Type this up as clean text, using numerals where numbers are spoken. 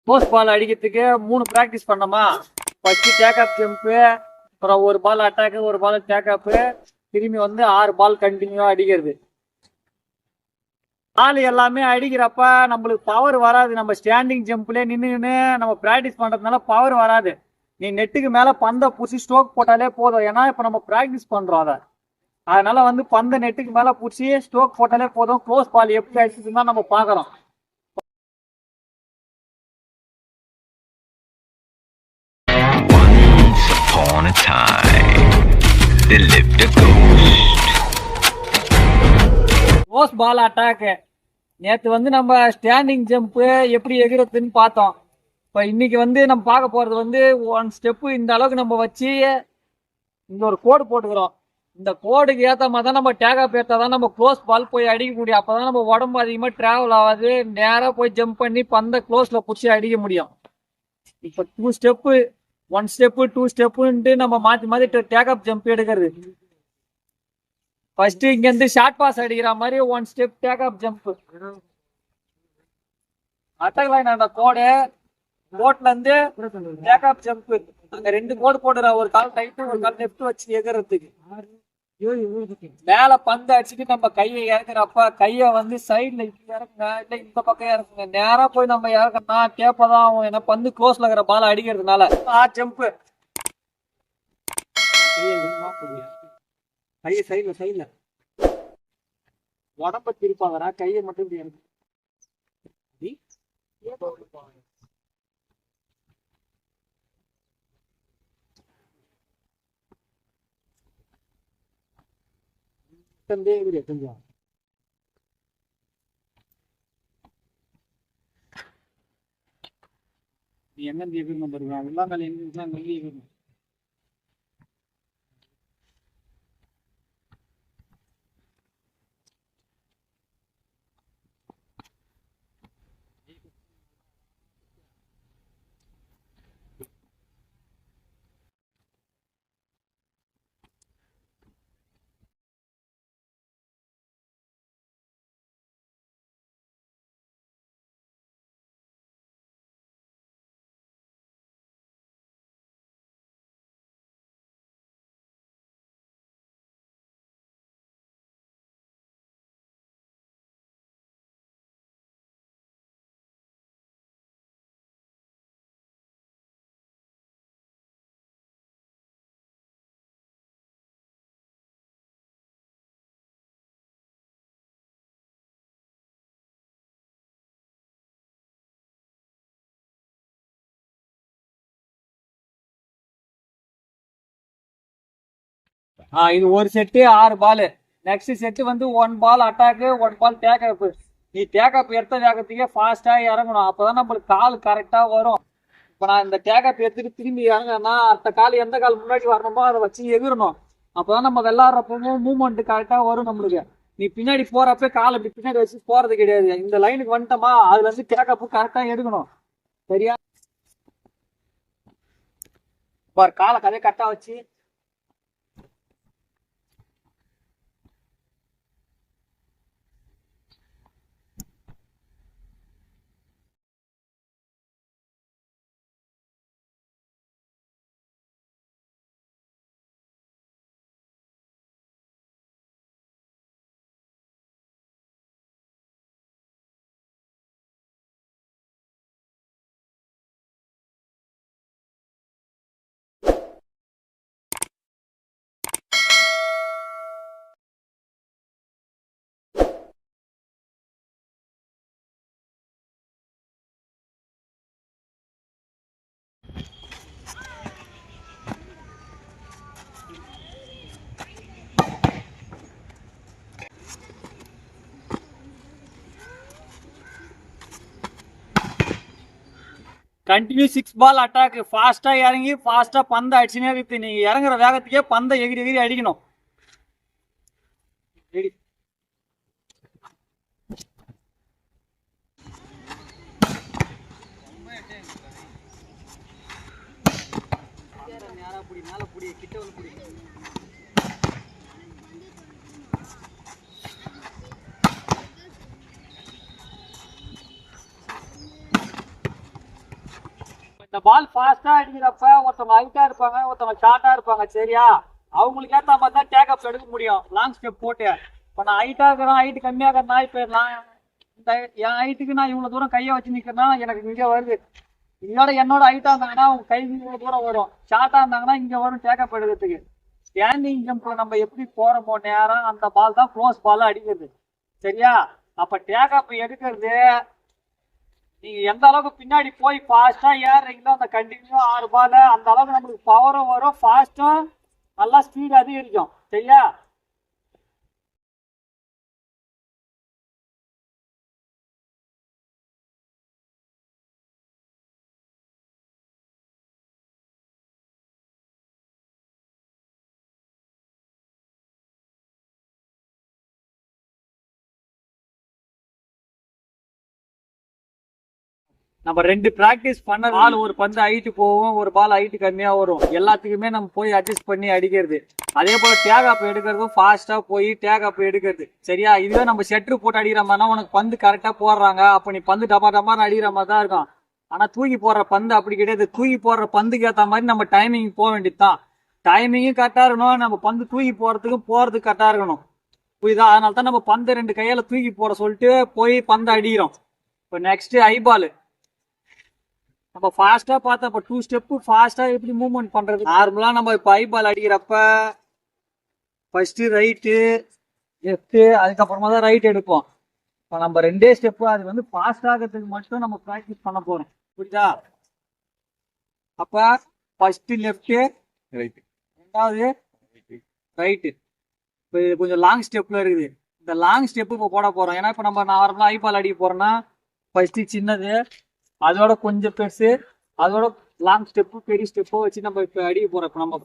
Post பால் அடிக்கிறதுக்கு 3 practice பண்ணோமா. First take-up jump, அப்புறம் ஒரு பால் அட்டாக்கு, ஒரு பால் டேக்அப்பு, திரும்பி வந்து 6 பால் கண்டினியூவா அடிக்கிறது. பால் எல்லாமே அடிக்கிறப்ப நம்மளுக்கு பவர் வராது. நம்ம ஸ்டாண்டிங் ஜம்ப்லேயே நின்று நம்ம ப்ராக்டிஸ் பண்றதுனால பவர் வராது. நீ நெட்டுக்கு மேல பந்தை பூச்சி ஸ்ட்ரோக் போட்டாலே போதும். ஏன்னா இப்ப நம்ம ப்ராக்டிஸ் பண்றோம் அதை. அதனால வந்து பந்தை நெட்டுக்கு மேல பூச்சி ஸ்ட்ரோக் போட்டாலே போதும். க்ளோஸ் பால் எப்படி அடிச்சுதுன்னு தான் நம்ம பாக்குறோம். Upon a time, there lived a ghost. Close ball attack நேற்று வந்து நம்ம ஸ்டாண்டிங் ஜம்ப்பு எப்படி எகிறதுன்னு பார்த்தோம். இப்போ இன்னைக்கு வந்து நம்ம பார்க்க போறது வந்து 1 ஸ்டெப்பு இந்த அளவுக்கு நம்ம வச்சு இங்க ஒரு கோடு போட்டுக்கிறோம். இந்த கோடுக்கு ஏற்ற மாதிரி தான் நம்ம டேக்அப் ஏற்றா தான் நம்ம க்ளோஸ் பால் போய் அடிக்க முடியும். அப்பதான் நம்ம உடம்பு அதிகமாக டிராவல் ஆகாது. நேராக போய் ஜம்ப் பண்ணி பந்தை க்ளோஸ்ல பிடிச்சி அடிக்க முடியும். இப்போ 2 ஸ்டெப்பு, 1 ஸ்டெப்பு, 2 ஸ்டெப்புன்ட்டு நம்ம மாற்றி மாற்றி டேக்அப் ஜம்ப் எடுக்கிறது. ஃபர்ஸ்ட் இங்க இருந்து ஷார்ட் பாஸ் அடிக்கிற மாதிரி 1 step take-up jump. Attack line அந்த கோடு கோட்ல இருந்து டேக்அப் ஜம்ப். அங்க 2 கோடு போடுற, ஒரு கால் ரைட் ஒரு கால் லெஃப்ட் வச்சு எகிறதுக்கு. மேல பந்து அடிச்சுட்டு நம்ம கையை இறக்குறப்ப கைய வந்து சைட்ல இப்படி இறக்குங்க, இல்ல இந்த பக்கம் இறக்குங்க. நேரா போய் நம்ம இறக்கணும்னா கேப்பதான் ஆகும். ஏன்னா பந்து க்ளோஸ்ல இருக்கிற பால் அடிக்கிறதுனால. ஜம்ப் கையை சைட்ல உடம்ப திருப்பாங்கடா, கையை மட்டும் இப்படி இறக்கு. கொஞ்சம் நீ எங்க எதிர்ப்பு வருவான் உள்ளாங்கல் எங்க எதிர்ப்பு. இது ஒரு செட்டு 6 பால். நெக்ஸ்ட் செட்டு வந்து 1 பால் அட்டாக்கு, 1 பால் டேக்அப். நீ டேக்அப் எடுத்த வேகத்துக்கே ஃபாஸ்டா இறங்கணும். அப்பதான் நம்மளுக்கு கால் கரெக்டா வரும். இப்ப நான் இந்த டேக்அப் எடுத்துட்டு திரும்பி இறங்கினா அடுத்த கால் எந்த கால் முன்னாடி வரணுமோ அதை வச்சு எகிரணும். அப்பதான் நம்ம விளாடுறப்பவும் மூவ்மெண்ட் கரெக்டா வரும் நம்மளுக்கு. நீ பின்னாடி போறப்ப கால் அப்படி பின்னாடி வச்சு போறது கிடையாது. இந்த லைனுக்கு வந்துட்டோமா அதுல இருந்து டேக்அப் கரெக்டா எடுக்கணும். சரியா? பார் காலை கதையை கரெக்டா வச்சு கண்டினியூ 6 பால் அட்டாக். ஃபாஸ்டா இறங்கி ஃபாஸ்டா பந்தை அடிச்சுனே இருக்கு. நீங்க இறங்குற வேகத்துக்கே பந்தை எகிரி அடிக்கணும். ரெடி? மேல புடி, கிட்ட வந்து புடி. இந்த பால் ஃபாஸ்டா அடிக்கிறப்ப ஒருத்தவங்க ஹைட்டா இருப்பாங்க, ஒருத்தவங்க ஷார்ட்டா இருப்பாங்க. சரியா? அவங்களுக்கு ஏற்ற மாதிரி தான் டேக் அப் எடுக்க முடியும் லாங் ஸ்டெப் போட்டு. இப்போ நான் ஹைட்டா இருக்கிறேன், ஹைட் கம்மியா இருக்கிறேன்னா இப்போ என் ஹைட்டுக்கு நான் இவ்வளவு தூரம் கையை வச்சு நிக்கிறேன்னா எனக்கு இங்க வருது. என்னோட ஹைட்டா இருந்தாங்கன்னா அவங்க கை இவ்வளவு தூரம் வரும். ஷார்ட்டா இருந்தாங்கன்னா இங்க வரும் டேக் அப் எடுக்கிறதுக்கு. ஸ்டாண்டிங் ஜம்ப்ல நம்ம எப்படி போறோமோ நேரம் அந்த பால் தான் க்ளோஸ் பால் அடிக்கிறது. சரியா? அப்ப டேக் அப் எடுக்கிறது நீங்க எந்த அளவுக்கு பின்னாடி போய் ஃபாஸ்டா ஏறுறீங்களோ அந்த கண்டினியூ 6 பால் அந்த அளவுக்கு நம்மளுக்கு பவரும் வரும், ஃபாஸ்டும் நல்லா ஸ்பீட் அதிகரிக்கும். சரியா? நம்ம 2 பிராக்டிஸ் பண்ண பால் ஒரு பந்து ஹைட்டு போகும், ஒரு பால் ஹைட்டு கம்மியா வரும். எல்லாத்துக்குமே நம்ம போய் அட்ஜஸ்ட் பண்ணி அடிக்கிறது. அதே போல டேக் அப் எடுக்கிறதும் ஃபாஸ்டா போய் டேக் அப் எடுக்கிறது. சரியா? இதுவே நம்ம ஷெட்ரு போட்டு அடிக்கிற மாதிரினா உனக்கு பந்து கரெக்டா போடுறாங்க, அப்ப நீ பந்து டப்பா டப்பான்னு அடிக்கிற மாதிரி தான் இருக்கும். ஆனா தூக்கி போடுற பந்து அப்படி கிடையாது. தூக்கி போடுற பந்துக்கு ஏற்ற மாதிரி நம்ம டைமிங் போக வேண்டியதுதான். டைமிங்கும் கரெக்டா இருக்கணும், நம்ம பந்து தூக்கி போறதுக்கும் போறதுக்கு கரெக்டா இருக்கணும். புரியுதா? அதனால தான் நம்ம பந்து 2 கையால தூக்கி போட சொல்லிட்டு போய் பந்து அடிக்கிறோம். இப்போ நெக்ஸ்ட் ஐபால் நம்ம ஃபாஸ்டா பார்த்தா இப்போ 2 ஸ்டெப் ஃபாஸ்டா எப்படி மூவ்மெண்ட் பண்றது. நார்மலா நம்ம இப்போ ஐபால் அடிக்கிறப்ப ஃபர்ஸ்ட் ரைட்டு லெஃப்ட் அதுக்கப்புறமா தான் ரைட் எடுப்போம். இப்போ நம்ம 2 ஸ்டெப் அது வந்து ஃபாஸ்ட் ஆகிறதுக்கு மட்டும் நம்ம ப்ராக்டிஸ் பண்ண போறோம். புரியுதா? அப்ப ஃபர்ஸ்ட் லெஃப்ட் ரைட், ரெண்டாவது ரைட்டு. இப்போ இது கொஞ்சம் லாங் ஸ்டெப்ல இருக்குது. இந்த லாங் ஸ்டெப் இப்போ போட போறோம். ஏன்னா இப்போ நம்ம நார்மலா ஐபால் அடிக்க போறோம்னா ஃபர்ஸ்ட் சின்னது, அதோட கொஞ்சம் பெருசு, அதோட லாங் ஸ்டெப்பு பெரிய ஸ்டெப்போ வச்சு நம்ம இப்போ அடிக்க போறோம். இப்போ நம்ம